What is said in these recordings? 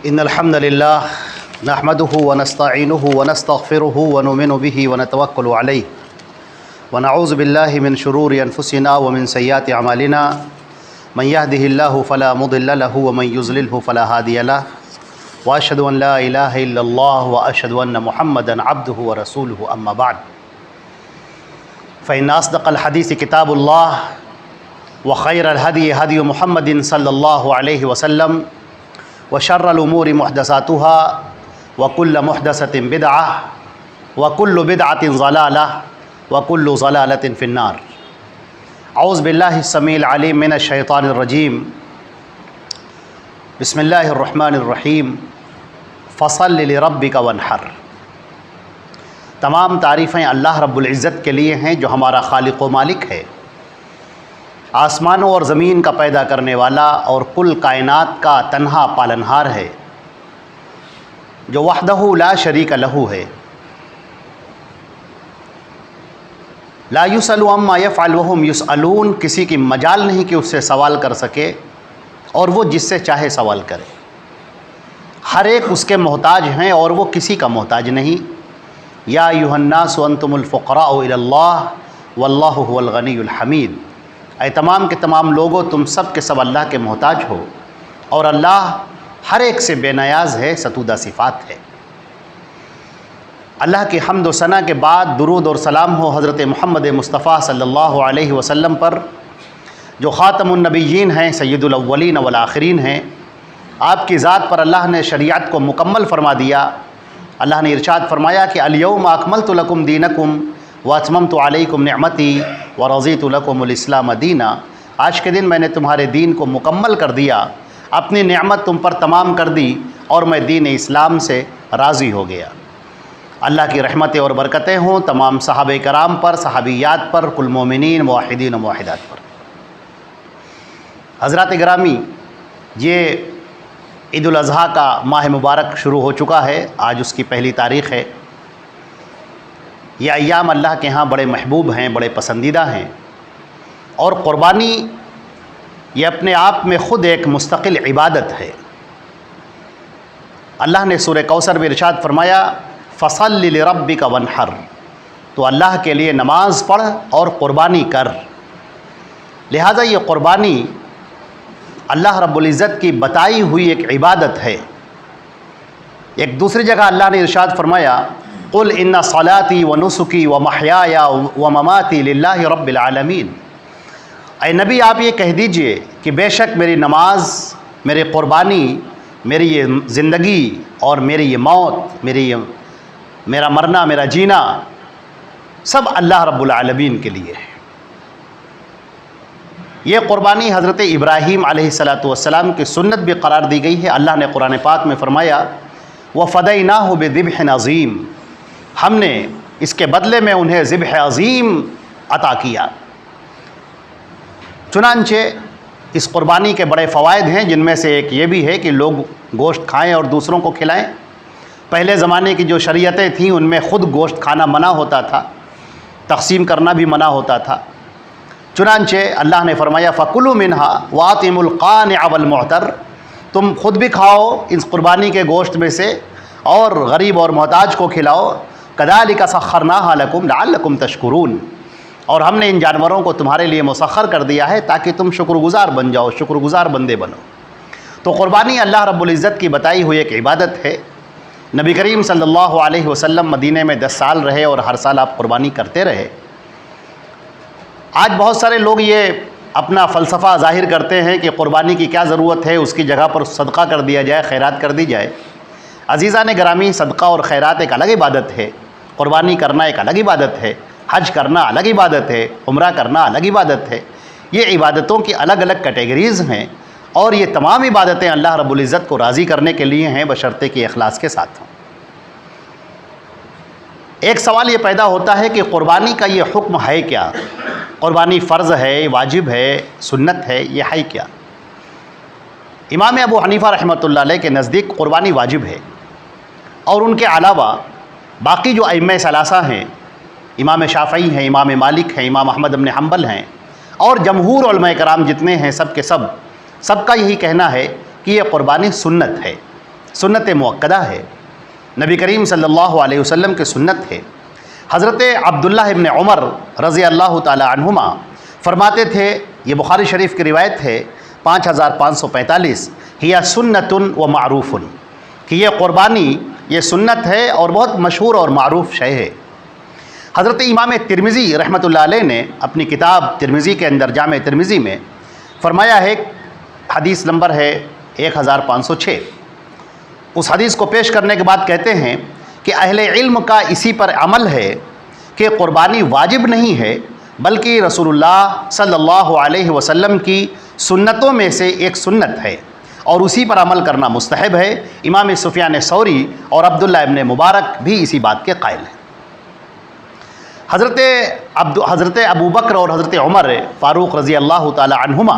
إن الحمد لله نحمده ونستعينه ونستغفره ونؤمن به ونتوكل عليه ونعوذ بالله من شرور أنفسنا ومن سيئات أعمالنا من يهده الله فلا مضل له ومن يضلله فلا هادي له وأشهد أن لا إله إلا الله وأشهد أن محمدا عبده ورسوله أما بعد فإن أصدق الحديث كتاب الله وخير الهدي هدي محمد صلى الله عليه وسلم وشر الأمور محدثاتها وكل محدثة بدعة وكل بدعة ضلالة وكل ضلالة في النار أعوذ بالله السميع العليم من الشيطان الرجيم بسم الله الرحمن الرحيم فصل لربك وانحر۔ تمام تعریفیں اللہ رب العزت کے لیے ہیں جو ہمارا خالق و مالک ہے، آسمانوں اور زمین کا پیدا کرنے والا اور کل کائنات کا تنہا پالنہار ہے، جو وحدہ لا شریک لہ ہے، لا یسأل عما یفعل وہم یسألون، کسی کی مجال نہیں کہ اس سے سوال کر سکے اور وہ جس سے چاہے سوال کرے، ہر ایک اس کے محتاج ہیں اور وہ کسی کا محتاج نہیں۔ یا ایھا الناس انتم الفقراء الی اللہ واللہ هو الغنی الحمید، اے تمام کے تمام لوگوں تم سب کے سب اللہ کے محتاج ہو اور اللہ ہر ایک سے بے نیاز ہے، ستودہ صفات ہے۔ اللہ کی حمد و ثنا کے بعد درود اور سلام ہو حضرت محمد مصطفیٰ صلی اللہ علیہ وسلم پر، جو خاتم النبیین ہیں، سید الاولین والآخرین ہیں۔ آپ کی ذات پر اللہ نے شریعت کو مکمل فرما دیا۔ اللہ نے ارشاد فرمایا کہ الیوم اکملت لکم دینکم واتممت علیکم نعمتی ورضیت لکم الاسلام دینا، آج کے دن میں نے تمہارے دین کو مکمل کر دیا، اپنی نعمت تم پر تمام کر دی اور میں دین اسلام سے راضی ہو گیا۔ اللہ کی رحمتیں اور برکتیں ہوں تمام صحابہ کرام پر، صحابیات پر، کل مومنین، موحدین و موحدات پر۔ حضرات گرامی، یہ عید الاضحیٰ کا ماہ مبارک شروع ہو چکا ہے، آج اس کی پہلی تاریخ ہے۔ یہ ایام اللہ کے ہاں بڑے محبوب ہیں، بڑے پسندیدہ ہیں، اور قربانی یہ اپنے آپ میں خود ایک مستقل عبادت ہے۔ اللہ نے سورہ کوثر میں ارشاد فرمایا فصل لربک وانحر، تو اللہ کے لیے نماز پڑھ اور قربانی کر۔ لہٰذا یہ قربانی اللہ رب العزت کی بتائی ہوئی ایک عبادت ہے۔ ایک دوسری جگہ اللہ نے ارشاد فرمایا قل ان صلاتی ونسکی ومحیای ومماتی للہ رب العالمین، اے نبی آپ یہ کہہ دیجئے کہ بے شک میری نماز، میری قربانی، میری یہ زندگی اور میری یہ موت، میرا مرنا، میرا جینا، سب اللہ رب العالمین کے لیے ہے۔ یہ قربانی حضرت ابراہیم علیہ السلام کی سنت بھی قرار دی گئی ہے۔ اللہ نے قرآن پاک میں فرمایا وَفَدَيْنَاهُ بِذِبْحٍ عَظِيمٍ، ہم نے اس کے بدلے میں انہیں ذبح عظیم عطا کیا۔ چنانچہ اس قربانی کے بڑے فوائد ہیں، جن میں سے ایک یہ بھی ہے کہ لوگ گوشت کھائیں اور دوسروں کو کھلائیں۔ پہلے زمانے کی جو شریعتیں تھیں ان میں خود گوشت کھانا منع ہوتا تھا، تقسیم کرنا بھی منع ہوتا تھا۔ چنانچہ اللہ نے فرمایا فَكُلُوا مِنْهَا وَأَطْعِمُوا الْقَانِعَ وَالْمُعْتَرَّ، تم خود بھی کھاؤ اس قربانی کے گوشت میں سے اور غریب اور محتاج کو کھلاؤ۔ كَذَلِكَ سَخَّرْنَاهَا لَكُمْ لَعَلَّكُمْ تَشْكُرُونَ، اور ہم نے ان جانوروں کو تمہارے لیے مسخر کر دیا ہے تاکہ تم شکر گزار بن جاؤ، شکر گزار بندے بنو۔ تو قربانی اللہ رب العزت کی بتائی ہوئی ایک عبادت ہے۔ نبی کریم صلی اللہ علیہ وسلم مدینہ میں 10 سال رہے اور ہر سال آپ قربانی کرتے رہے۔ آج بہت سارے لوگ یہ اپنا فلسفہ ظاہر کرتے ہیں کہ قربانی کی کیا ضرورت ہے، اس کی جگہ پر صدقہ کر دیا جائے، خیرات کر دی جائے۔ عزیزان گرامی، صدقہ اور خیرات ایک الگ عبادت ہے، قربانی کرنا ایک الگ عبادت ہے، حج کرنا الگ عبادت ہے، عمرہ کرنا الگ عبادت ہے۔ یہ عبادتوں کی الگ الگ کیٹیگریز ہیں، اور یہ تمام عبادتیں اللہ رب العزت کو راضی کرنے کے لیے ہیں، بشرطے کہ اخلاص کے ساتھ ہوں۔ ایک سوال یہ پیدا ہوتا ہے کہ قربانی کا یہ حکم ہے کیا؟ قربانی فرض ہے، واجب ہے، سنت ہے، یہ ہے کیا؟ امام ابو حنیفہ رحمۃ اللہ علیہ کے نزدیک قربانی واجب ہے، اور ان کے علاوہ باقی جو ائمہ ثلاثہ ہیں، امام شافعی ہیں، امام مالک ہیں، امام احمد بن حنبل ہیں، اور جمہور علماء کرام جتنے ہیں سب کے سب کا یہی کہنا ہے کہ یہ قربانی سنت ہے، سنت موقدہ ہے، نبی کریم صلی اللہ علیہ وسلم کی سنت ہے۔ حضرت عبداللہ ابن عمر رضی اللہ تعالی عنہما فرماتے تھے، یہ بخاری شریف کی روایت ہے 5545، ہیا سنت و معروف، کہ یہ قربانی یہ سنت ہے اور بہت مشہور اور معروف شے ہے۔ حضرت امام ترمذی رحمۃ اللہ علیہ نے اپنی کتاب ترمذی کے اندر جامع ترمذی میں فرمایا ہے، حدیث نمبر ہے 1506، اس حدیث کو پیش کرنے کے بعد کہتے ہیں کہ اہل علم کا اسی پر عمل ہے کہ قربانی واجب نہیں ہے بلکہ رسول اللہ صلی اللہ علیہ وسلم کی سنتوں میں سے ایک سنت ہے اور اسی پر عمل کرنا مستحب ہے۔ امام سفیان ثوری اور عبداللہ ابن مبارک بھی اسی بات کے قائل ہیں۔ حضرت ابو بکر اور حضرت عمر فاروق رضی اللہ تعالی عنہما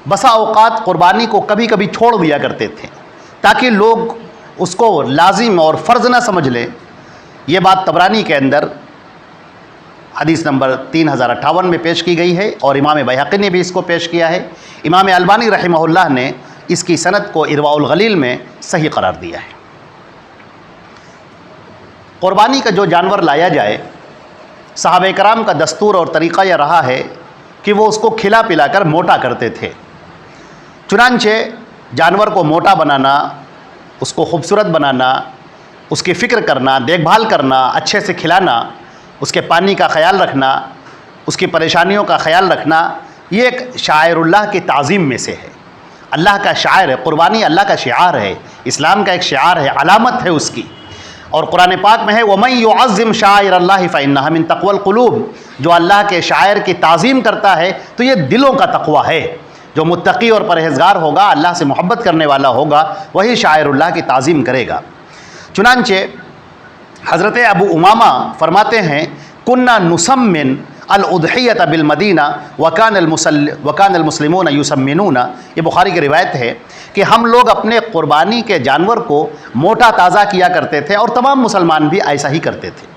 بسا اوقات قربانی کو کبھی کبھی چھوڑ دیا کرتے تھے تاکہ لوگ اس کو لازم اور فرض نہ سمجھ لیں۔ یہ بات طبرانی کے اندر حدیث نمبر 3058 میں پیش کی گئی ہے اور امام بیہقی نے بھی اس کو پیش کیا ہے۔ امام البانی رحمہ اللہ نے اس کی سند کو ارواء الغلیل میں صحیح قرار دیا ہے۔ قربانی کا جو جانور لایا جائے، صحابہ کرام کا دستور اور طریقہ یہ رہا ہے کہ وہ اس کو کھلا پلا کر موٹا کرتے تھے۔ چنانچہ جانور کو موٹا بنانا، اس کو خوبصورت بنانا، اس کی فکر کرنا، دیکھ بھال کرنا، اچھے سے کھلانا، اس کے پانی کا خیال رکھنا، اس کی پریشانیوں کا خیال رکھنا، یہ ایک شاعر اللہ کی تعظیم میں سے ہے۔ اللہ کا شاعر ہے، قربانی اللہ کا شعار ہے، اسلام کا ایک شعار ہے، علامت ہے اس کی۔ اور قرآن پاک میں ہے وَمَن يُعَظِّمْ شَعَائِرَ اللَّهِ فَإِنَّهَا مِن تَقْوَى الْقُلُوبِ، جو اللہ کے شاعر کی تعظیم کرتا ہے تو یہ دلوں کا تقوی ہے۔ جو متقی اور پرہیزگار ہوگا، اللہ سے محبت کرنے والا ہوگا، وہی شاعر اللہ کی تعظیم کرے گا۔ چنانچہ حضرت ابو امامہ فرماتے ہیں کُنَّا نُسَمِّن الاضحیۃ بالمدینہ وکان المسلمون یسمنون، یہ بخاری کی روایت ہے کہ ہم لوگ اپنے قربانی کے جانور کو موٹا تازہ کیا کرتے تھے اور تمام مسلمان بھی ایسا ہی کرتے تھے۔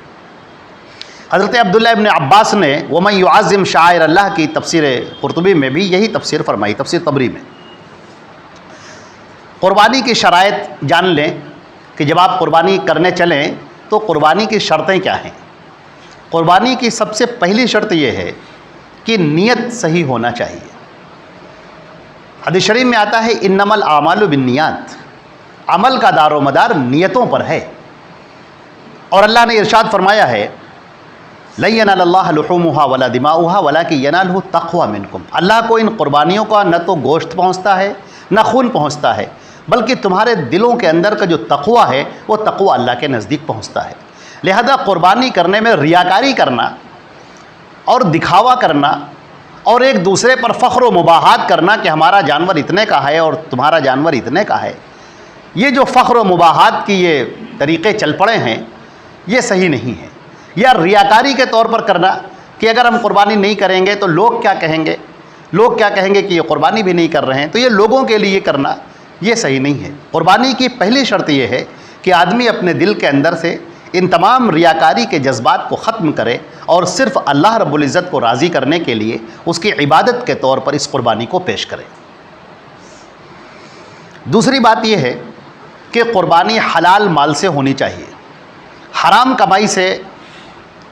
حضرت عبداللہ ابن عباس نے وَمَن يُعَظِّمْ شَعَائِرَ اللَّهِ کی تفسیر قرطبی میں بھی یہی تفسیر فرمائی، تفسیر طبری میں۔ قربانی کی شرائط جان لیں کہ جب آپ قربانی کرنے چلیں تو قربانی کی شرطیں کیا ہیں۔ قربانی کی سب سے پہلی شرط یہ ہے کہ نیت صحیح ہونا چاہیے۔ حدیث شریف میں آتا ہے انما الاعمال بالنیات، عمل کا دار و مدار نیتوں پر ہے، اور اللہ نے ارشاد فرمایا ہے لن ینال اللہ لحومها ولا دماؤها ولکن ینالہ التقوی منکم، اللہ کو ان قربانیوں کا نہ تو گوشت پہنچتا ہے نہ خون پہنچتا ہے، بلکہ تمہارے دلوں کے اندر کا جو تقوی ہے وہ تقوی اللہ کے نزدیک پہنچتا ہے۔ لہذا قربانی کرنے میں ریاکاری کرنا اور دکھاوا کرنا اور ایک دوسرے پر فخر و مباحات کرنا کہ ہمارا جانور اتنے کا ہے اور تمہارا جانور اتنے کا ہے، یہ جو فخر و مباحات کی یہ طریقے چل پڑے ہیں یہ صحیح نہیں ہے۔ یا ریاکاری کے طور پر کرنا کہ اگر ہم قربانی نہیں کریں گے تو لوگ کیا کہیں گے، لوگ کیا کہیں گے کہ یہ قربانی بھی نہیں کر رہے ہیں، تو یہ لوگوں کے لیے کرنا یہ صحیح نہیں ہے۔ قربانی کی پہلی شرط یہ ہے کہ آدمی اپنے دل کے اندر سے ان تمام ریاکاری کے جذبات کو ختم کرے اور صرف اللہ رب العزت کو راضی کرنے کے لیے اس کی عبادت کے طور پر اس قربانی کو پیش کرے۔ دوسری بات یہ ہے کہ قربانی حلال مال سے ہونی چاہیے۔ حرام کمائی سے،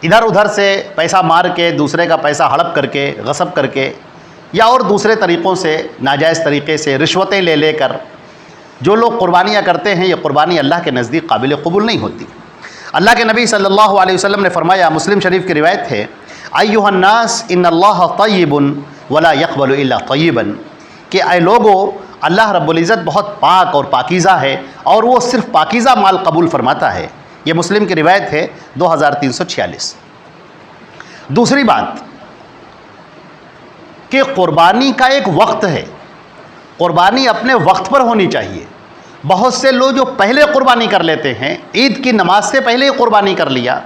ادھر ادھر سے پیسہ مار کے، دوسرے کا پیسہ ہڑپ کر کے، غصب کر کے، یا اور دوسرے طریقوں سے، ناجائز طریقے سے رشوتیں لے لے کر جو لوگ قربانیاں کرتے ہیں، یہ قربانی اللہ کے نزدیک قابل قبول نہیں ہوتی۔ اللہ کے نبی صلی اللہ علیہ وسلم نے فرمایا، مسلم شریف کی روایت ہے ایھا الناس ان اللہ طیب ولا یقبل الا طیبا، کہ اے لوگو، اللہ رب العزت بہت پاک اور پاکیزہ ہے اور وہ صرف پاکیزہ مال قبول فرماتا ہے۔ یہ مسلم کی روایت ہے 2346۔ دوسری بات کہ قربانی کا ایک وقت ہے، قربانی اپنے وقت پر ہونی چاہیے۔ بہت سے لوگ جو پہلے قربانی کر لیتے ہیں، عید کی نماز سے پہلے ہی قربانی کر لیا۔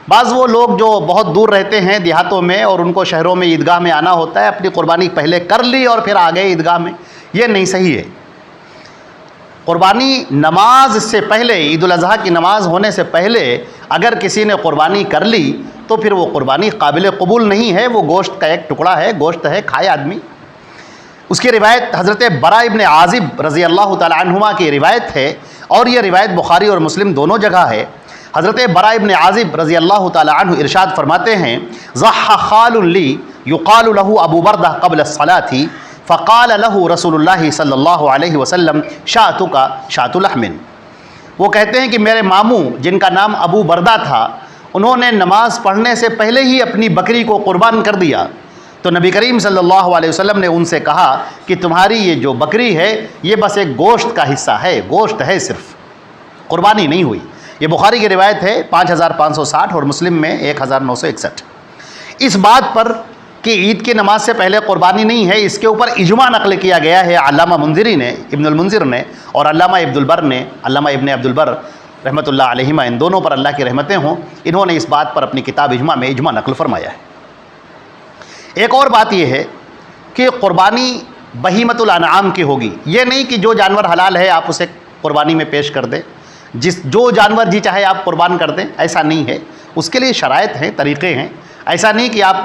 بعض وہ لوگ جو بہت دور رہتے ہیں دیہاتوں میں اور ان کو شہروں میں عیدگاہ میں آنا ہوتا ہے، اپنی قربانی پہلے کر لی اور پھر آ گئے عیدگاہ میں، یہ نہیں صحیح ہے۔ قربانی نماز سے پہلے، عید الاضحیٰ کی نماز ہونے سے پہلے اگر کسی نے قربانی کر لی تو پھر وہ قربانی قابل قبول نہیں ہے، وہ گوشت کا ایک ٹکڑا ہے، گوشت ہے، کھائے آدمی۔ اس کی روایت حضرت برا ابن عازب رضی اللہ تعالی عنہما کی روایت ہے، اور یہ روایت بخاری اور مسلم دونوں جگہ ہے۔ حضرت برا ابن عازب رضی اللہ تعالی عنہ ارشاد فرماتے ہیں، ضحى خال لی یقال له ابو بردہ قبل الصلاة فقال له رسول اللہ صلی اللہ علیہ وسلم شاتک شات لحم۔ وہ کہتے ہیں کہ میرے ماموں جن کا نام ابو بردہ تھا، انہوں نے نماز پڑھنے سے پہلے ہی اپنی بکری کو قربان کر دیا، تو نبی کریم صلی اللہ علیہ وسلم نے ان سے کہا کہ تمہاری یہ جو بکری ہے یہ بس ایک گوشت کا حصہ ہے، گوشت ہے، صرف قربانی نہیں ہوئی۔ یہ بخاری کی روایت ہے 5560 اور مسلم میں 1961۔ اس بات پر کہ عید کی نماز سے پہلے قربانی نہیں ہے، اس کے اوپر اجماع نقل کیا گیا ہے علامہ منذری نے، ابن المنذر نے، اور علامہ عبد البر نے، علامہ ابن عبد البر رحمۃ اللہ علیہما، ان دونوں پر اللہ کی رحمتیں ہوں، انہوں نے اس بات پر اپنی کتاب اجماع میں اجماع نقل فرمایا ہے۔ ایک اور بات یہ ہے کہ قربانی بہیمۃ الانعام کی ہوگی، یہ نہیں کہ جو جانور حلال ہے آپ اسے قربانی میں پیش کر دیں، جو جانور جی چاہے آپ قربان کر دیں، ایسا نہیں ہے، اس کے لیے شرائط ہیں، طریقے ہیں۔ ایسا نہیں کہ آپ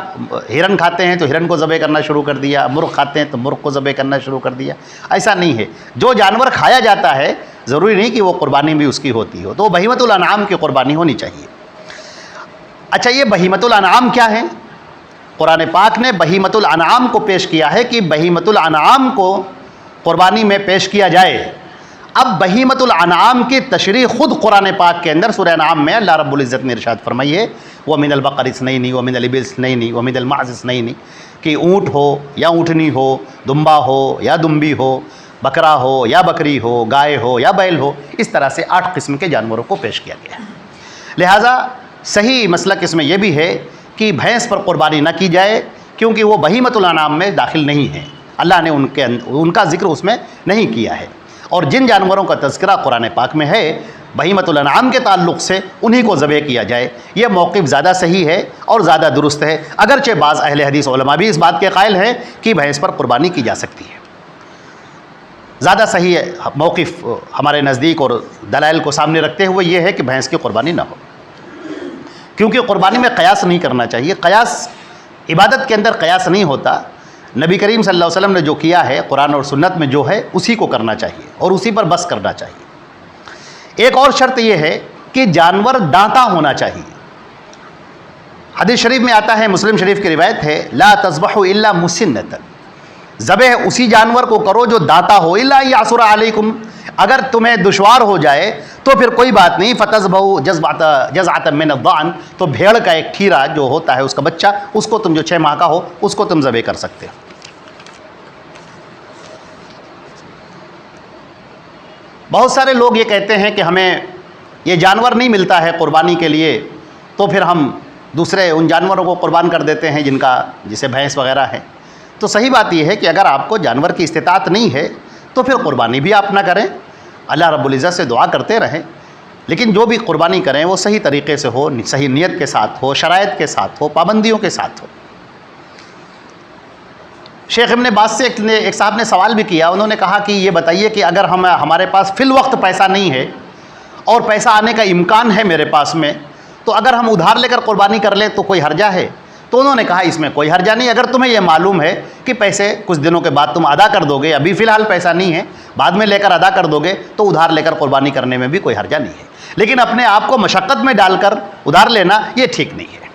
ہرن کھاتے ہیں تو ہرن کو ذبح کرنا شروع کر دیا، مرغ کھاتے ہیں تو مرغ کو ذبح کرنا شروع کر دیا، ایسا نہیں ہے۔ جو جانور کھایا جاتا ہے ضروری نہیں کہ وہ قربانی بھی اس کی ہوتی ہو، تو بہیمۃ الانعام کی قربانی ہونی چاہیے۔ اچھا، یہ بہیمۃ الانعام کیا ہے؟ قرآن پاک نے بہیمۃ الانعام کو پیش کیا ہے کہ بہیمۃ الانعام کو قربانی میں پیش کیا جائے۔ اب بہیمۃ الانعام کی تشریح خود قرآن پاک کے اندر سورہ انعام میں اللہ رب العزت نے ارشاد فرمائی ہے، وَمِنَ الْبَقَرِ اثْنَيْنِ وَمِنَ الْإِبِلِ اثْنَيْنِ وَمِنَ الْمَعْزِ اثْنَيْنِ، کہ اونٹ ہو یا اونٹنی ہو، دمبا ہو یا دمبی ہو، بکرا ہو یا بکری ہو، گائے ہو یا بیل ہو، اس طرح سے 8 قسم کے جانوروں کو پیش کیا گیا ہے۔ لہٰذا صحیح مسلک اس میں یہ بھی ہے کہ بھینس پر قربانی نہ کی جائے، کیونکہ وہ بہیمۃ الانعام میں داخل نہیں ہیں، اللہ نے ان کا ذکر اس میں نہیں کیا ہے۔ اور جن جانوروں کا تذکرہ قرآن پاک میں ہے بہیمۃ الانعام کے تعلق سے، انہی کو ذبح کیا جائے، یہ موقف زیادہ صحیح ہے اور زیادہ درست ہے، اگرچہ بعض اہل حدیث علماء بھی اس بات کے قائل ہیں کہ بھینس پر قربانی کی جا سکتی ہے۔ زیادہ صحیح موقف ہمارے نزدیک اور دلائل کو سامنے رکھتے ہوئے یہ ہے کہ بھینس کی قربانی نہ ہو، کیونکہ قربانی میں قیاس نہیں کرنا چاہیے۔ قیاس عبادت کے اندر قیاس نہیں ہوتا، نبی کریم صلی اللہ علیہ وسلم نے جو کیا ہے قرآن اور سنت میں جو ہے اسی کو کرنا چاہیے اور اسی پر بس کرنا چاہیے۔ ایک اور شرط یہ ہے کہ جانور دانتا ہونا چاہیے۔ حدیث شریف میں آتا ہے، مسلم شریف کی روایت ہے، لا تذبحوا الا مسنۃ، ذبح اسی جانور کو کرو جو دانتا ہو، الا یعثر علیکم، اگر تمہیں دشوار ہو جائے تو پھر کوئی بات نہیں، فتذبحوا جزعۃ من الضأن، تو بھیڑ کا ایک ٹھیرا جو ہوتا ہے اس کا بچہ، اس کو تم جو 6 ماہ کا ہو اس کو تم ذبح کر سکتے ہو۔ بہت سارے لوگ یہ کہتے ہیں کہ ہمیں یہ جانور نہیں ملتا ہے قربانی کے لیے، تو پھر ہم دوسرے ان جانوروں کو قربان کر دیتے ہیں جسے بھینس وغیرہ ہے۔ تو صحیح بات یہ ہے کہ اگر آپ کو جانور کی استطاعت نہیں ہے تو پھر قربانی بھی آپ نہ کریں، اللہ رب العزت سے دعا کرتے رہیں، لیکن جو بھی قربانی کریں وہ صحیح طریقے سے ہو، صحیح نیت کے ساتھ ہو، شرائط کے ساتھ ہو، پابندیوں کے ساتھ ہو۔ شیخ ابن باز سے ایک صاحب نے سوال بھی کیا، انہوں نے کہا کہ یہ بتائیے کہ اگر ہمارے پاس فی الوقت پیسہ نہیں ہے اور پیسہ آنے کا امکان ہے میرے پاس میں، تو اگر ہم ادھار لے کر قربانی کر لیں تو کوئی حرجہ ہے؟ تو انہوں نے کہا اس میں کوئی حرجہ نہیں، اگر تمہیں یہ معلوم ہے کہ پیسے کچھ دنوں کے بعد تم ادا کر دو گے، ابھی فی الحال پیسہ نہیں ہے، بعد میں لے کر ادا کر دو گے، تو ادھار لے کر قربانی کرنے میں بھی کوئی حرجہ نہیں ہے۔ لیکن اپنے آپ کو مشقت میں ڈال کر ادھار لینا یہ ٹھیک نہیں ہے۔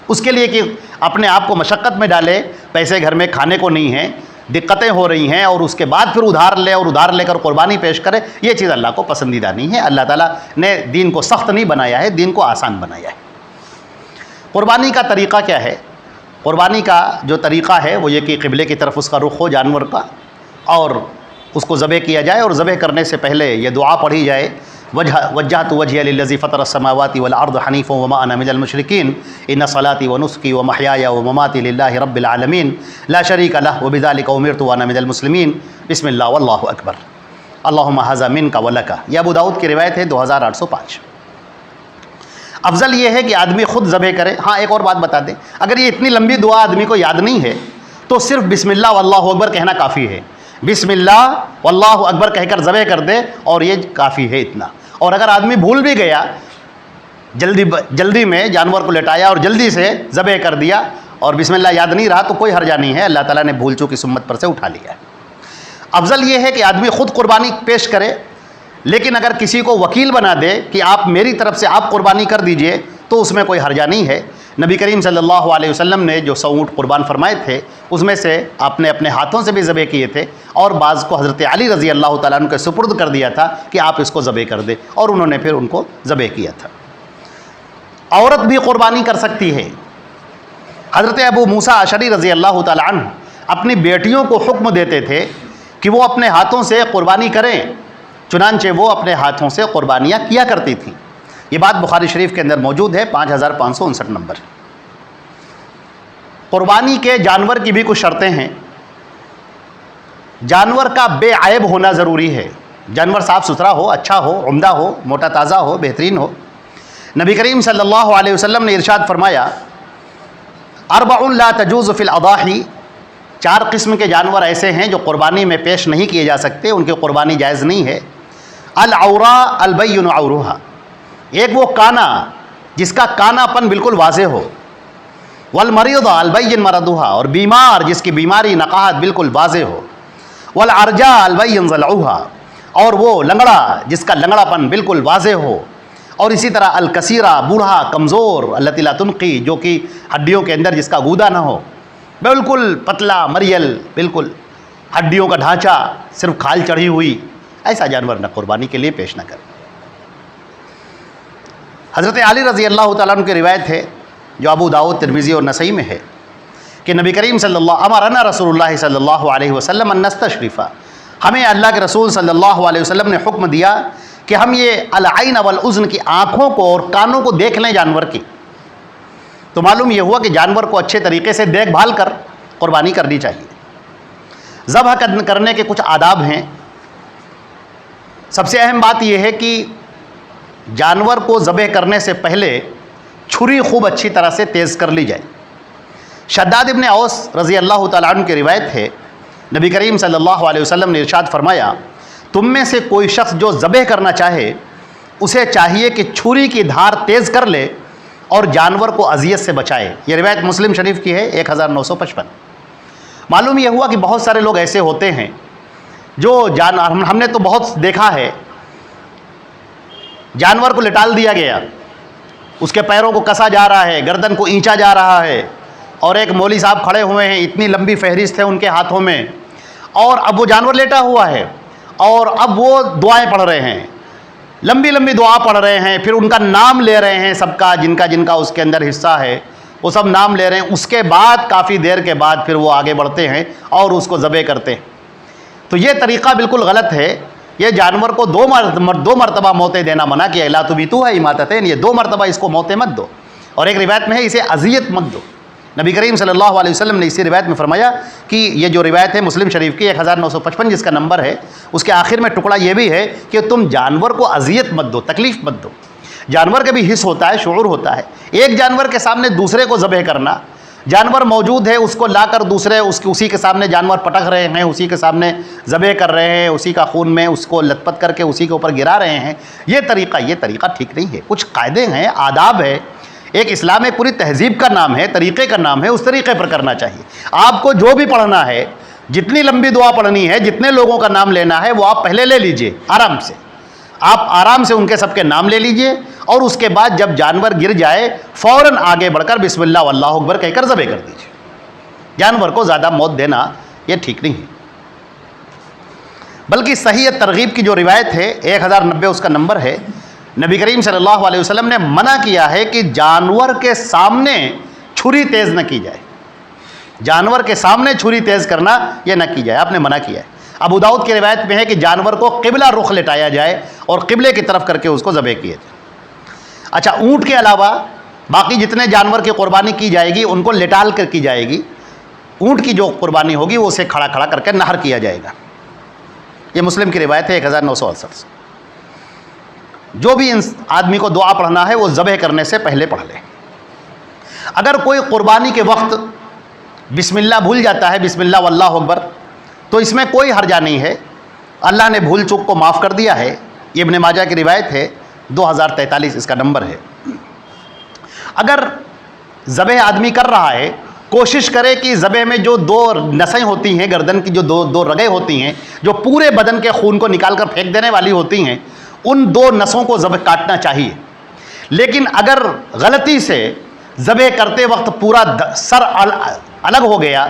اس کے لیے کہ اپنے آپ کو مشقت میں ڈالے، پیسے گھر میں کھانے کو نہیں ہیں، دقتیں ہو رہی ہیں، اور اس کے بعد پھر ادھار لے اور ادھار لے کر قربانی پیش کرے، یہ چیز اللہ کو پسندیدہ نہیں ہے۔ اللہ تعالیٰ نے دین کو سخت نہیں بنایا ہے، دین کو آسان بنایا ہے۔ قربانی کا طریقہ کیا ہے؟ قربانی کا جو طریقہ ہے وہ یہ کہ قبلے کی طرف اس کا رخ ہو جانور کا، اور اس کو ذبح کیا جائے، اور ذبح کرنے سے پہلے یہ دعا پڑھی جائے، وجہت وجہی للذی فطر السماوات والارض حنیفا وما انا من المشرکین ان صلاتی ونسکی ومحیای ومماتی للہ رب العالمین لا شریک لہ وبذلک امرت وانا من المسلمین بسم اللہ واللہ اکبر اللہم ھذا منک ولک۔ یہ ابو داؤد کی روایت ہے 2805۔ افضل یہ ہے کہ آدمی خود ذبح کرے۔ ہاں ایک اور بات بتا دیں، اگر یہ اتنی لمبی دعا آدمی کو یاد نہیں ہے تو صرف بسم اللہ واللہ اکبر کہنا کافی ہے، بسم اللہ واللہ اکبر کہہ کر ذبح کر دے اور یہ کافی ہے اتنا۔ اور اگر آدمی بھول بھی گیا، جلدی میں جانور کو لٹایا اور جلدی سے ذبح کر دیا اور بسم اللہ یاد نہیں رہا، تو کوئی حرجہ نہیں ہے، اللہ تعالیٰ نے بھول چوک کی سمت پر سے اٹھا لیا ہے۔ افضل یہ ہے کہ آدمی خود قربانی پیش کرے، لیکن اگر کسی کو وکیل بنا دے کہ آپ میری طرف سے آپ قربانی کر دیجئے تو اس میں کوئی حرجہ نہیں ہے۔ نبی کریم صلی اللہ علیہ وسلم نے جو 100 اونٹ قربان فرمائے تھے اس میں سے آپ نے اپنے ہاتھوں سے بھی ذبح کیے تھے، اور بعض کو حضرت علی رضی اللہ تعالیٰ عنہ کے سپرد کر دیا تھا کہ آپ اس کو ذبح کر دیں، اور انہوں نے پھر ان کو ذبح کیا تھا۔ عورت بھی قربانی کر سکتی ہے۔ حضرت ابو موسیٰ اشعری رضی اللہ تعالیٰ عنہ اپنی بیٹیوں کو حکم دیتے تھے کہ وہ اپنے ہاتھوں سے قربانی کریں، چنانچہ وہ اپنے ہاتھوں سے قربانیاں کیا کرتی تھیں۔ یہ بات بخاری شریف کے اندر موجود ہے، 5559 نمبر۔ قربانی کے جانور کی بھی کچھ شرطیں ہیں۔ جانور کا بے عیب ہونا ضروری ہے، جانور صاف ستھرا ہو، اچھا ہو، عمدہ ہو، موٹا تازہ ہو، بہترین ہو۔ نبی کریم صلی اللہ علیہ وسلم نے ارشاد فرمایا، اربع لا تجوز فی الاضاحی، 4 قسم کے جانور ایسے ہیں جو قربانی میں پیش نہیں کیے جا سکتے، ان کی قربانی جائز نہیں ہے۔ العوراء البین عورها، ایک وہ کانا جس کا کانا پن بالکل واضح ہو، والمریضہ البین مرضها، اور بیمار جس کی بیماری نقاہت بالکل واضح ہو، والعرجاء البین ضلعها، اور وہ لنگڑا جس کا لنگڑا پن بالکل واضح ہو، اور اسی طرح الکثیرہ بوڑھا کمزور التی لا تنقی، جو کہ ہڈیوں کے اندر جس کا گودا نہ ہو، بالکل پتلا مریل، بالکل ہڈیوں کا ڈھانچہ صرف کھال چڑھی ہوئی، ایسا جانور نہ قربانی کے لیے پیش نہ کرے۔ حضرت علی رضی اللہ تعالیٰ عنہ کی روایت ہے جو ابو داؤد، ترمذی اور نسائی میں ہے کہ نبی کریم صلی اللہ امرنا رسول اللہ صلی اللہ علیہ وسلم ان نستشرف، ہمیں اللہ کے رسول صلی اللہ علیہ وسلم نے حکم دیا کہ ہم یہ العین والاذن کی آنکھوں کو اور کانوں کو دیکھ لیں جانور کی۔ تو معلوم یہ ہوا کہ جانور کو اچھے طریقے سے دیکھ بھال کر قربانی کرنی چاہیے۔ ذبح کرنے کے کچھ آداب ہیں۔ سب سے اہم بات یہ ہے کہ جانور کو ذبح کرنے سے پہلے چھری خوب اچھی طرح سے تیز کر لی جائے۔ شداد ابن اوس رضی اللہ تعالیٰ عنہ کی روایت ہے، نبی کریم صلی اللہ علیہ وسلم نے ارشاد فرمایا، تم میں سے کوئی شخص جو ذبح کرنا چاہے اسے چاہیے کہ چھری کی دھار تیز کر لے اور جانور کو اذیت سے بچائے۔ یہ روایت مسلم شریف کی ہے، 1955۔ معلوم یہ ہوا کہ بہت سارے لوگ ایسے ہوتے ہیں جو ہم نے تو بہت دیکھا ہے، جانور کو لٹال دیا گیا، اس کے پیروں کو کسا جا رہا ہے، گردن کو اینچا جا رہا ہے، اور ایک مولوی صاحب کھڑے ہوئے ہیں، اتنی لمبی فہرست ہے ان کے ہاتھوں میں، اور اب وہ جانور لیٹا ہوا ہے اور اب وہ دعائیں پڑھ رہے ہیں، لمبی لمبی دعا پڑھ رہے ہیں، پھر ان کا نام لے رہے ہیں، سب کا جن کا اس کے اندر حصہ ہے وہ سب نام لے رہے ہیں۔ اس کے بعد کافی دیر کے بعد پھر وہ آگے بڑھتے ہیں اور اس کو ذبح کرتے ہیں۔ تو یہ طریقہ بالکل غلط ہے۔ یہ جانور کو دو مرتبہ موتیں دینا منع کیا، لا تبیتوها اماتتین، یہ 2 مرتبہ اس کو موتیں مت دو، اور ایک روایت میں ہے اسے اذیت مت دو۔ نبی کریم صلی اللہ علیہ وسلم نے اسی روایت میں فرمایا کہ یہ جو روایت ہے مسلم شریف کی 1955 جس کا نمبر ہے، اس کے آخر میں ٹکڑا یہ بھی ہے کہ تم جانور کو اذیت مت دو، تکلیف مت دو۔ جانور کا بھی حس ہوتا ہے، شعور ہوتا ہے۔ ایک جانور کے سامنے دوسرے کو ذبح کرنا، جانور موجود ہے اس کو لا کر دوسرے اسی کے سامنے جانور پٹک رہے ہیں، اسی کے سامنے ذبح کر رہے ہیں، اسی کا خون میں اس کو لت پت کر کے اسی کے اوپر گرا رہے ہیں، یہ طریقہ ٹھیک نہیں ہے۔ کچھ قاعدے ہیں، آداب ہے، ایک اسلام ایک پوری تہذیب کا نام ہے، طریقے کا نام ہے، اس طریقے پر کرنا چاہیے۔ آپ کو جو بھی پڑھنا ہے، جتنی لمبی دعا پڑھنی ہے، جتنے لوگوں کا نام لینا ہے، وہ آپ پہلے لے لیجئے آرام سے، آپ آرام سے ان کے سب کے نام لے لیجئے، اور اس کے بعد جب جانور گر جائے فوراً آگے بڑھ کر بسم اللہ واللہ اکبر کہہ کر ذبح کر دیجئے۔ جانور کو زیادہ موت دینا یہ ٹھیک نہیں ہے، بلکہ صحیح ترغیب کی جو روایت ہے 1090 اس کا نمبر ہے، نبی کریم صلی اللہ علیہ وسلم نے منع کیا ہے کہ جانور کے سامنے چھری تیز نہ کی جائے، جانور کے سامنے چھری تیز کرنا یہ نہ کی جائے، آپ نے منع کیا ہے۔ ابو داؤد کی روایت میں ہے کہ جانور کو قبلہ رخ لٹایا جائے اور قبلے کی طرف کر کے اس کو ذبح کیے جائے۔ اچھا، اونٹ کے علاوہ باقی جتنے جانور کی قربانی کی جائے گی ان کو لٹال کر کی جائے گی، اونٹ کی جو قربانی ہوگی وہ اسے کھڑا کھڑا کر کے نہر کیا جائے گا۔ یہ مسلم کی روایت ہے 1968۔ جو بھی آدمی کو دعا پڑھنا ہے وہ ذبح کرنے سے پہلے پڑھ لے۔ اگر کوئی قربانی کے وقت بسم اللہ بھول جاتا ہے، بسم اللہ واللہ اکبر، تو اس میں کوئی حرجہ نہیں ہے، اللہ نے بھول چوک کو معاف کر دیا ہے۔ یہ ابن ماجہ کی روایت ہے، 2043 اس کا نمبر ہے۔ اگر ذبح آدمی کر رہا ہے کوشش کرے کہ ذبح میں جو دو نسیں ہوتی ہیں، گردن کی جو دو رگیں ہوتی ہیں جو پورے بدن کے خون کو نکال کر پھینک دینے والی ہوتی ہیں، ان دو نسوں کو ذبح کاٹنا چاہیے۔ لیکن اگر غلطی سے ذبح کرتے وقت پورا سر الگ ہو گیا،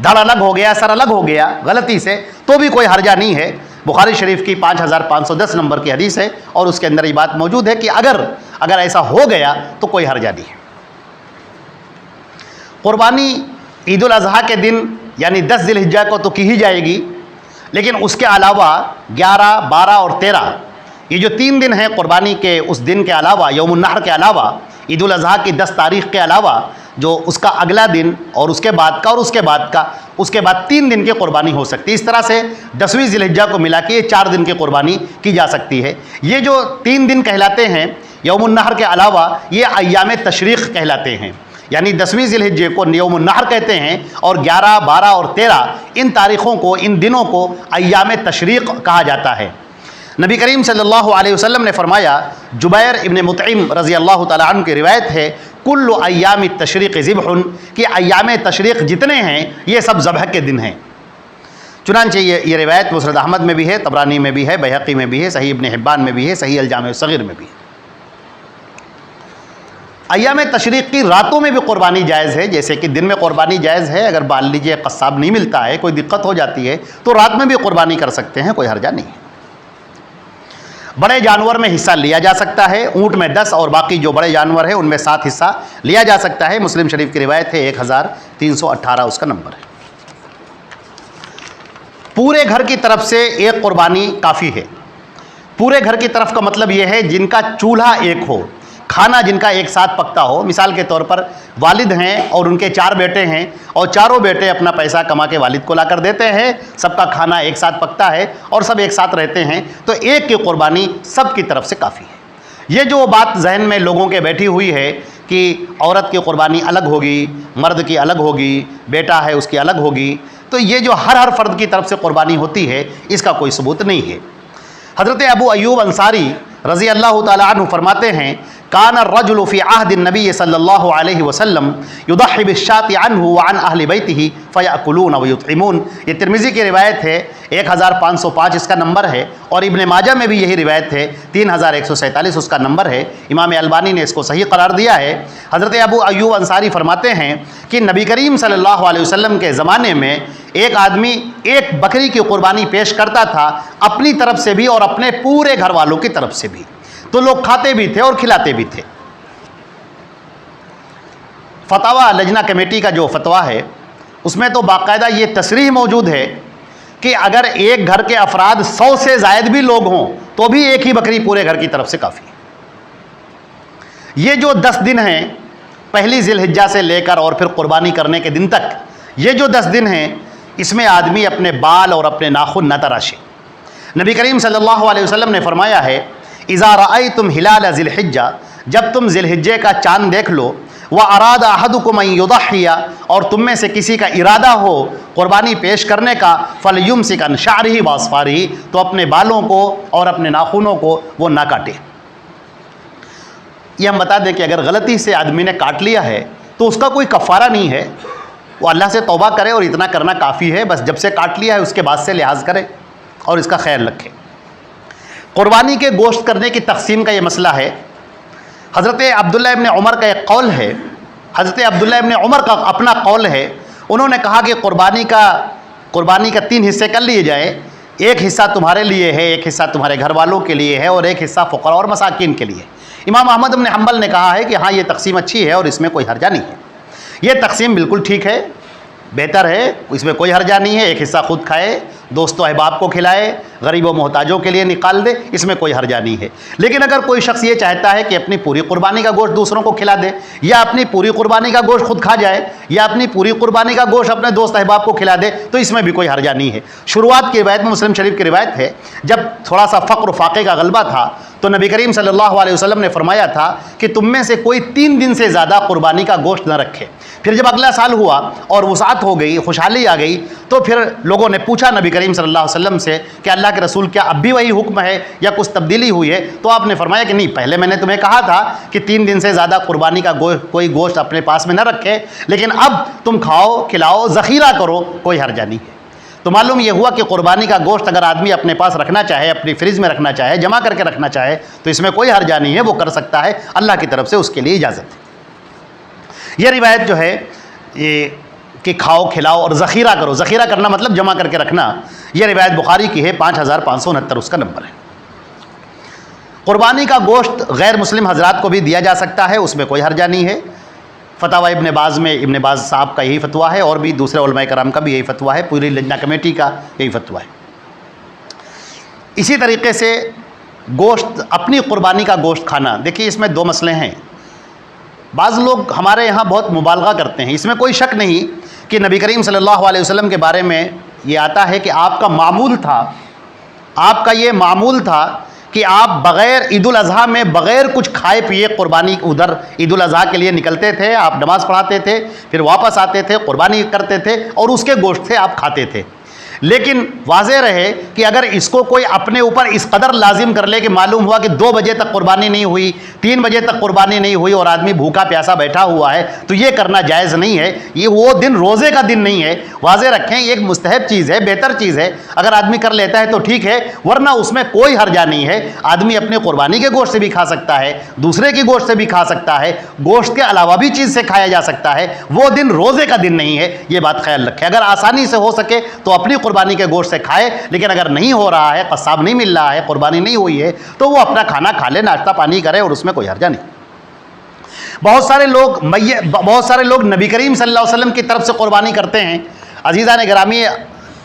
دھڑ الگ ہو گیا، سر الگ ہو گیا غلطی سے، تو بھی کوئی حرجہ نہیں ہے۔ بخاری شریف کی 5510 نمبر کی حدیث ہے اور اس کے اندر یہ بات موجود ہے کہ اگر ایسا ہو گیا تو کوئی حرجہ نہیں ہے۔ قربانی عید الاضحیٰ کے دن یعنی 10 ذی الحجہ کو تو کی ہی جائے گی، لیکن اس کے علاوہ 11، 12 اور 13 یہ جو 3 دن ہیں قربانی کے، اس دن کے علاوہ یوم النحر کے علاوہ، عید الاضحیٰ کی 10 تاریخ کے علاوہ جو اس کا اگلا دن اور اس کے بعد کا اور اس کے بعد 3 دن کی قربانی ہو سکتی ہے۔ اس طرح سے 10ویں ذی الحجہ کو ملا کے یہ 4 دن کی قربانی کی جا سکتی ہے۔ یہ جو 3 دن کہلاتے ہیں یوم النحر کے علاوہ، یہ ایام تشریق کہلاتے ہیں، یعنی 10ویں ذی الحجہ کو یوم النحر کہتے ہیں اور 11، 12 اور 13 ان تاریخوں کو، ان دنوں کو ایام تشریق کہا جاتا ہے۔ نبی کریم صلی اللہ علیہ وسلم نے فرمایا، جبیر ابن مطعم رضی اللہ تعالیٰ عنہ کی روایت ہے، کل ایام التشریق ذبح، کہ ایام تشریق جتنے ہیں یہ سب ذبح کے دن ہیں۔ چنانچہ یہ روایت مسند احمد میں بھی ہے، طبرانی میں بھی ہے، بیہقی میں بھی ہے، صحیح ابن حبان میں بھی ہے، صحیح الجامع الصغیر میں بھی ہے۔ ایام تشریق کی راتوں میں بھی قربانی جائز ہے، جیسے کہ دن میں قربانی جائز ہے، اگر مان لیجیے قصاب نہیں ملتا ہے، کوئی دقت ہو جاتی ہے تو رات میں بھی قربانی کر سکتے ہیں، کوئی حرجہ نہیں ہے۔ بڑے جانور میں حصہ لیا جا سکتا ہے، اونٹ میں 10 اور باقی جو بڑے جانور ہیں ان میں 7 حصہ لیا جا سکتا ہے۔ مسلم شریف کی روایت ہے، 1318 اس کا نمبر ہے۔ پورے گھر کی طرف سے ایک قربانی کافی ہے۔ پورے گھر کی طرف کا مطلب یہ ہے جن کا چولہا ایک ہو، کھانا جن کا ایک ساتھ پکتا ہو۔ مثال کے طور پر والد ہیں اور ان کے 4 بیٹے ہیں اور چاروں بیٹے اپنا پیسہ کما کے والد کو لا کر دیتے ہیں، سب کا کھانا ایک ساتھ پکتا ہے اور سب ایک ساتھ رہتے ہیں، تو ایک کی قربانی سب کی طرف سے کافی ہے۔ یہ جو بات ذہن میں لوگوں کے بیٹھی ہوئی ہے کہ عورت کی قربانی الگ ہوگی، مرد کی الگ ہوگی، بیٹا ہے اس کی الگ ہوگی، تو یہ جو ہر فرد کی طرف سے قربانی ہوتی ہے اس کا کوئی ثبوت نہیں ہے۔ حضرت ابو ایوب انصاری رضی اللہ تعالیٰ عنہ فرماتے ہیں، کان الرجل فی عہد النبی صلی اللہ علیہ وسلم یضحی بالشاة عنہ وعن اہل بیتہ فیأکلون ویطعمون۔ یہ ترمذی کی روایت ہے، 1505 اس کا نمبر ہے، اور ابن ماجہ میں بھی یہی روایت ہے، 3147 اس کا نمبر ہے۔ امام البانی نے اس کو صحیح قرار دیا ہے۔ حضرت ابو ایوب انصاری فرماتے ہیں کہ نبی کریم صلی اللہ علیہ وسلم کے زمانے میں ایک آدمی ایک بکری کی قربانی پیش کرتا تھا، اپنی طرف سے بھی اور اپنے پورے گھر والوں کی طرف سے بھی، تو لوگ کھاتے بھی تھے اور کھلاتے بھی تھے۔ فتاوی لجنہ کمیٹی کا جو فتویٰ ہے اس میں تو باقاعدہ یہ تصریح موجود ہے کہ اگر ایک گھر کے افراد 100 سے زائد بھی لوگ ہوں تو بھی ایک ہی بکری پورے گھر کی طرف سے کافی ہے۔ یہ جو 10 دن ہیں، پہلی ذی الحجہ سے لے کر اور پھر قربانی کرنے کے دن تک، یہ جو 10 دن ہیں اس میں آدمی اپنے بال اور اپنے ناخن نہ تراشے۔ نبی کریم صلی اللہ علیہ وسلم نے فرمایا ہے، اذا رأیتم ہلال ذی الحجہ، جب تم ذی الحجہ کا چاند دیکھ لو، وَأَرَادَ أَحَدُكُمْ أَن يُضَحِّيَ، اور تم میں سے کسی کا ارادہ ہو قربانی پیش کرنے کا، فَلْيُمْسِكْ عَنْ شَعْرِهِ وَأَظْفَارِهِ، تو اپنے بالوں کو اور اپنے ناخنوں کو وہ نہ کاٹے۔ یہ ہم بتا دیں کہ اگر غلطی سے آدمی نے کاٹ لیا ہے تو اس کا کوئی کفارہ نہیں ہے، وہ اللہ سے توبہ کرے اور اتنا کرنا کافی ہے، بس جب سے کاٹ لیا ہے اس کے بعد سے لحاظ کرے اور اس کا خیال رکھے۔ قربانی کے گوشت کرنے کی تقسیم کا یہ مسئلہ ہے۔ حضرت عبداللہ ابن عمر کا ایک قول ہے، حضرت عبداللہ ابن عمر کا اپنا قول ہے، انہوں نے کہا کہ قربانی کا 3 حصے کر لیے جائیں، ایک حصہ تمہارے لیے ہے، ایک حصہ تمہارے گھر والوں کے لیے ہے اور ایک حصہ فقراء اور مساکین کے لیے۔ امام احمد بن حنبل نے کہا ہے کہ ہاں یہ تقسیم اچھی ہے اور اس میں کوئی حرجہ نہیں ہے، یہ تقسیم بالکل ٹھیک ہے، بہتر ہے، اس میں کوئی حرجہ نہیں ہے، ایک حصہ خود کھائے، دوست و احباب کو کھلائے، غریب و محتاجوں کے لیے نکال دے، اس میں کوئی حرجہ نہیں ہے۔ لیکن اگر کوئی شخص یہ چاہتا ہے کہ اپنی پوری قربانی کا گوشت دوسروں کو کھلا دے، یا اپنی پوری قربانی کا گوشت خود کھا جائے، یا اپنی پوری قربانی کا گوشت اپنے دوست احباب کو کھلا دے، تو اس میں بھی کوئی حرجہ نہیں ہے۔ شروعات کی روایت میں مسلم شریف کی روایت ہے، جب تھوڑا سا فقر و فاقے کا غلبہ تھا تو نبی کریم صلی اللہ علیہ وسلم نے فرمایا تھا کہ تم میں سے کوئی 3 دن سے زیادہ قربانی کا گوشت نہ رکھے۔ پھر جب اگلا سال ہوا اور وسعت ہو گئی، خوشحالی آ گئی، تو پھر لوگوں نے پوچھا نبی کریم صلی اللہ علیہ وسلم سے کہ اللہ کے رسول کیا اب بھی وہی حکم ہے یا کچھ تبدیلی ہوئی ہے؟ تو آپ نے فرمایا کہ نہیں، پہلے میں نے تمہیں کہا تھا کہ 3 دن سے زیادہ قربانی کا کوئی گوشت اپنے پاس میں نہ رکھے، لیکن اب تم کھاؤ کھلاؤ ذخیرہ کرو، کوئی حرج نہیں ہے۔ تو معلوم یہ ہوا کہ قربانی کا گوشت اگر آدمی اپنے پاس رکھنا چاہے، اپنی فریج میں رکھنا چاہے، جمع کر کے رکھنا چاہے، تو اس میں کوئی حرج نہیں ہے، وہ کر سکتا ہے، اللہ کی طرف سے اس کے لیے اجازت ہے۔ یہ روایت جو ہے یہ کہ کھاؤ کھلاؤ اور ذخیرہ کرو، ذخیرہ کرنا مطلب جمع کر کے رکھنا، یہ روایت بخاری کی ہے، 5569 اس کا نمبر ہے۔ قربانی کا گوشت غیر مسلم حضرات کو بھی دیا جا سکتا ہے، اس میں کوئی حرجہ نہیں ہے۔ فتاوی ابن باز میں ابن باز صاحب کا یہی فتویٰ ہے، اور بھی دوسرے علماء کرام کا بھی یہی فتویٰ ہے، پوری لجنہ کمیٹی کا یہی فتویٰ ہے۔ اسی طریقے سے گوشت، اپنی قربانی کا گوشت کھانا، دیکھیے اس میں 2 مسئلے ہیں۔ بعض لوگ ہمارے یہاں بہت مبالغہ کرتے ہیں، اس میں کوئی شک نہیں کہ نبی کریم صلی اللہ علیہ وسلم کے بارے میں یہ آتا ہے کہ آپ کا معمول تھا، آپ کا یہ معمول تھا کہ آپ بغیر عید الاضحیٰ میں بغیر کچھ کھائے پیے قربانی ادھر عید الاضحیٰ کے لیے نکلتے تھے، آپ نماز پڑھاتے تھے، پھر واپس آتے تھے، قربانی کرتے تھے، اور اس کے گوشت سے آپ کھاتے تھے۔ لیکن واضح رہے کہ اگر اس کو کوئی اپنے اوپر اس قدر لازم کر لے کہ معلوم ہوا کہ 2 بجے تک قربانی نہیں ہوئی، 3 بجے تک قربانی نہیں ہوئی، اور آدمی بھوکا پیاسا بیٹھا ہوا ہے، تو یہ کرنا جائز نہیں ہے۔ یہ وہ دن روزے کا دن نہیں ہے، واضح رکھیں، یہ ایک مستحب چیز ہے، بہتر چیز ہے، اگر آدمی کر لیتا ہے تو ٹھیک ہے، ورنہ اس میں کوئی حرجہ نہیں ہے۔ آدمی اپنے قربانی کے گوشت سے بھی کھا سکتا ہے، دوسرے کی گوشت سے بھی کھا سکتا ہے، گوشت کے علاوہ بھی چیز سے کھایا جا سکتا ہے، وہ دن روزے کا دن نہیں ہے، یہ بات خیال رکھیں۔ اگر آسانی سے ہو سکے تو اپنی قربانی کے گوشت سے کھائے، لیکن اگر نہیں ہو رہا ہے، قصاب نہیں مل رہا ہے، قربانی نہیں ہوئی ہے، تو وہ اپنا کھانا کھا لے، ناشتہ پانی کرے، اور اس میں کوئی حرجہ نہیں۔ بہت سارے لوگ نبی کریم صلی اللہ علیہ وسلم کی طرف سے قربانی کرتے ہیں۔ عزیزان گرامی،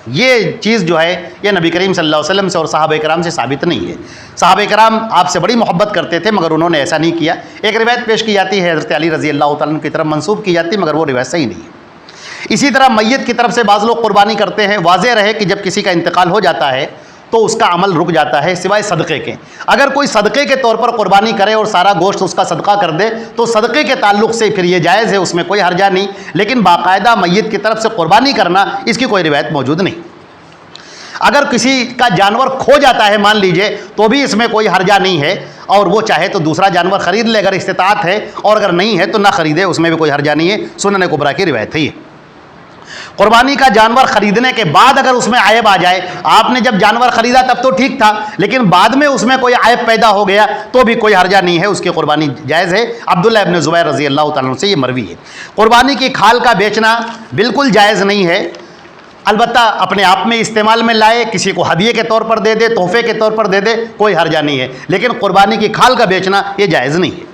یہ چیز جو ہے یہ نبی کریم صلی اللہ علیہ وسلم سے اور صحابہ کرام سے ثابت نہیں ہے۔ صحابہ کرام آپ سے بڑی محبت کرتے تھے، مگر انہوں نے ایسا نہیں کیا۔ ایک روایت پیش کی جاتی ہے، حضرت علی رضی اللہ تعالیٰ عنہ کی طرف منسوب کی جاتی ہے، مگر وہ روایت صحیح نہیں ہے۔ اسی طرح میت کی طرف سے بعض لوگ قربانی کرتے ہیں۔ واضح رہے کہ جب کسی کا انتقال ہو جاتا ہے تو اس کا عمل رک جاتا ہے، سوائے صدقے کے۔ اگر کوئی صدقے کے طور پر قربانی کرے اور سارا گوشت اس کا صدقہ کر دے تو صدقے کے تعلق سے پھر یہ جائز ہے، اس میں کوئی حرجہ نہیں، لیکن باقاعدہ میت کی طرف سے قربانی کرنا، اس کی کوئی روایت موجود نہیں۔ اگر کسی کا جانور کھو جاتا ہے مان لیجئے، تو بھی اس میں کوئی حرجہ نہیں ہے، اور وہ چاہے تو دوسرا جانور خرید لے اگر استطاعت ہے، اور اگر نہیں ہے تو نہ خریدے، اس میں بھی کوئی حرجہ نہیں ہے۔ سنن کبریٰ کی روایت ہے یہ۔ قربانی کا جانور خریدنے کے بعد اگر اس میں عیب آ جائے، آپ نے جب جانور خریدا تب تو ٹھیک تھا، لیکن بعد میں اس میں کوئی عیب پیدا ہو گیا تو بھی کوئی حرجہ نہیں ہے، اس کی قربانی جائز ہے۔ عبداللہ ابن زبیر رضی اللہ تعالیٰ عنہ سے یہ مروی ہے۔ قربانی کی کھال کا بیچنا بالکل جائز نہیں ہے، البتہ اپنے آپ میں استعمال میں لائے، کسی کو ہدیے کے طور پر دے دے، تحفے کے طور پر دے دے، کوئی حرجہ نہیں ہے، لیکن قربانی کی کھال کا بیچنا یہ جائز نہیں ہے۔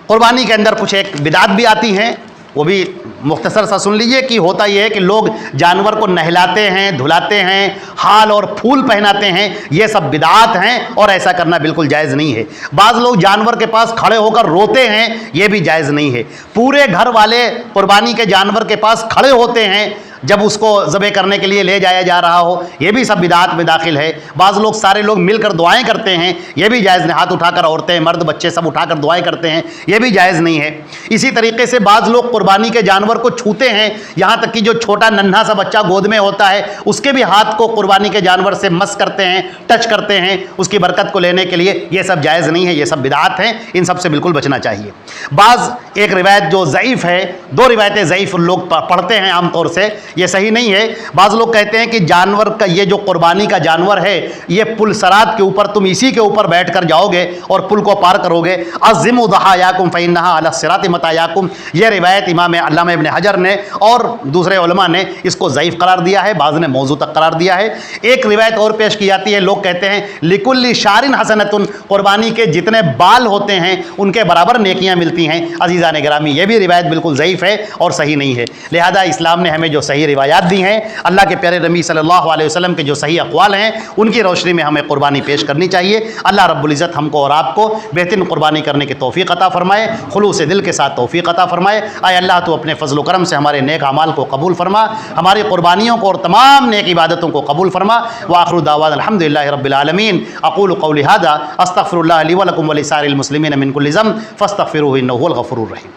قربانی کے اندر کچھ ایک بدعت بھی آتی ہیں، وہ بھی مختصر سا سن لیجئے کہ ہوتا یہ ہے کہ لوگ جانور کو نہلاتے ہیں، دھلاتے ہیں، ہال اور پھول پہناتے ہیں، یہ سب بدعات ہیں اور ایسا کرنا بالکل جائز نہیں ہے۔ بعض لوگ جانور کے پاس کھڑے ہو کر روتے ہیں، یہ بھی جائز نہیں ہے۔ پورے گھر والے قربانی کے جانور کے پاس کھڑے ہوتے ہیں جب اس کو ذبح کرنے کے لیے لے جایا جا رہا ہو، یہ بھی سب بدعات میں داخل ہے۔ بعض لوگ سارے لوگ مل کر دعائیں کرتے ہیں، یہ بھی جائز نہیں، ہاتھ اٹھا کر عورتیں مرد بچے سب اٹھا کر دعائیں کرتے ہیں، یہ بھی جائز نہیں ہے۔ اسی طریقے سے بعض لوگ قربانی کے جانور کو چھوتے ہیں، یہاں تک کہ جو چھوٹا ننھا سا بچہ گود میں ہوتا ہے اس کے بھی ہاتھ کو قربانی کے جانور سے مس کرتے ہیں، ٹچ کرتے ہیں اس کی برکت کو لینے کے لیے، یہ سب جائز نہیں ہے، یہ سب بدعات ہیں، ان سب سے بالکل بچنا چاہیے۔ بعض ایک روایت جو ضعیف ہے، 2 روایتیں ضعیف لوگ پڑھتے ہیں عام طور سے، یہ صحیح نہیں ہے۔ بعض لوگ کہتے ہیں کہ جانور کا یہ جو قربانی کا جانور ہے یہ پل صراط کے اوپر، تم اسی کے اوپر بیٹھ کر جاؤ گے اور پل کو پار کرو گے، عظموا ضحایاکم فإنها علی الصراط مطایاکم، یہ روایت امام علامہ ابن حجر نے اور دوسرے علماء نے اس کو ضعیف قرار دیا ہے، بعض نے موضوع تک قرار دیا ہے۔ ایک روایت اور پیش کی جاتی ہے، لوگ کہتے ہیں لکل شعر حسنۃ، قربانی کے جتنے بال ہوتے ہیں ان کے برابر نیکیاں ملتی ہیں۔ عزیزان گرامی، یہ بھی روایت بالکل ضعیف ہے اور صحیح نہیں ہے، لہذا اسلام نے ہمیں جو صحیح صحیح روایات دی ہیں، اللہ کے پیارے نبی صلی اللہ علیہ وسلم کے جو صحیح اقوال ہیں ان کی روشنی میں ہمیں قربانی پیش کرنی چاہیے۔ اللہ رب العزت ہم کو اور آپ کو بہترین قربانی کرنے کی توفیق عطا فرمائے، خلوص دل کے ساتھ توفیق عطا فرمائے۔ اے اللہ تو اپنے فضل و کرم سے ہمارے نیک اعمال کو قبول فرما، ہماری قربانیوں کو اور تمام نیک عبادتوں کو قبول فرما۔ وآخر دعوانا الحمدللہ رب العالمین۔ اقول قولی ھذا استغفر اللہ لی ولکم ولسائر المسلمین من کل ذنب فاستغفروہ انہ ھو الغفور الرحیم۔